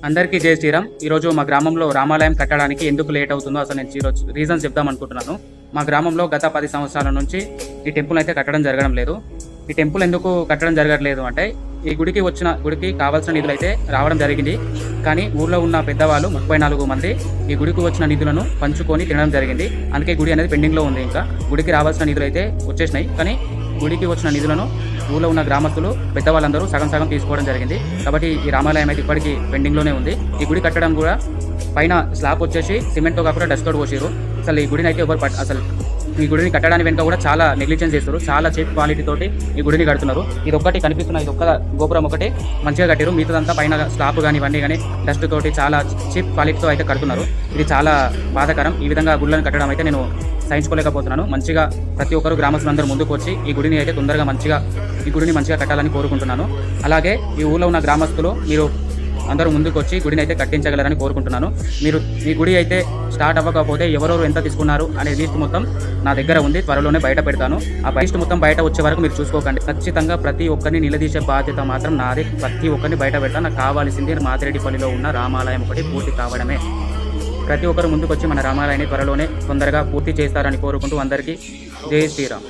అందరికీ జై శ్రీరామ్. ఈరోజు మా గ్రామంలో రామాలయం కట్టడానికి ఎందుకు లేట్ అవుతుందో అసలు నేను ఈరోజు రీజన్స్ చెప్దాం అనుకుంటున్నాను. మా గ్రామంలో గత 10 సంవత్సరాల నుంచి ఈ టెంపుల్ అయితే కట్టడం జరగడం లేదు. ఈ టెంపుల్ ఎందుకు కట్టడం జరగట్లేదు అంటే, ఈ గుడికి కావాల్సిన నిధులు అయితే రావడం జరిగింది. కానీ ఊర్లో ఉన్న పెద్దవాళ్ళు 34 మంది ఈ గుడికి వచ్చిన నిధులను పంచుకొని తినడం జరిగింది. అందుకే గుడి అనేది పెండింగ్లో ఉంది. ఇంకా గుడికి రావాల్సిన నిధులు అయితే వచ్చేసినాయి, కానీ గుడికి వచ్చిన నిధులను ఊళ్ళో ఉన్న గ్రామస్తులు పెద్దవాళ్ళందరూ సగం సగం తీసుకోవడం జరిగింది. కాబట్టి ఈ రామాలయం అయితే ఇప్పటికీ పెండింగ్లోనే ఉంది. ఈ గుడి కట్టడం కూడా పైన స్లాబ్ వచ్చేసి సిమెంట్తో కాకుండా డస్ట్తో పోసారు. అసలు ఈ గుడిని అయితే అసలు ఈ గుడిని కట్టడానికి వెనుక కూడా చాలా నెగ్లిజెన్స్ చేస్తారు. చాలా చీప్ క్వాలిటీ తోటి ఈ గుడిని కడుతున్నారు. ఇది ఒక్కటి కనిపిస్తున్న ఇది ఒక్క గోపురం ఒకటి మంచిగా కట్టారు. మిగతాదంతా పైన స్లాబ్ కానీ ఇవన్నీ కానీ డస్ట్ తోటి చాలా చీప్ క్వాలిటీతో అయితే కడుతున్నారు. ఇది చాలా బాధాకరం. ఈ విధంగా గుళ్ళని కట్టడం అయితే నేను సహించుకోలేకపోతున్నాను. మంచిగా ప్రతి ఒక్కరు గ్రామస్తులందరూ ముందుకు వచ్చి ఈ గుడిని అయితే తొందరగా మంచిగా కట్టాలని కోరుకుంటున్నాను. అలాగే ఈ ఊళ్ళో ఉన్న గ్రామస్తులు మీరు అందరూ ముందుకు వచ్చి గుడిని అయితే కట్టించగలరని కోరుకుంటున్నాను. మీరు ఈ గుడి అయితే స్టార్ట్ అవ్వకపోతే ఎవరెవరు ఎంత తీసుకున్నారు అనే లిస్ట్ మొత్తం నా దగ్గర ఉంది. త్వరలోనే బయట పెడతాను. ఆ లిస్ట్ మొత్తం బయట వచ్చే వరకు మీరు చూసుకోకండి. ఖచ్చితంగా ప్రతి ఒక్కరిని నిలదీసే బాధ్యత మాత్రం నాదే. ప్రతి ఒక్కరిని బయట పెడతాను. నాకు కావాల్సింది మాదిరెడ్డిపల్లిలో ఉన్న రామాలయం ఒకటి పూర్తి కావడమే. ప్రతి ఒక్కరు ముందుకు వచ్చి మన రామాలయాన్ని త్వరలోనే తొందరగా పూర్తి చేస్తారని కోరుకుంటూ అందరికీ జై శ్రీరామ్.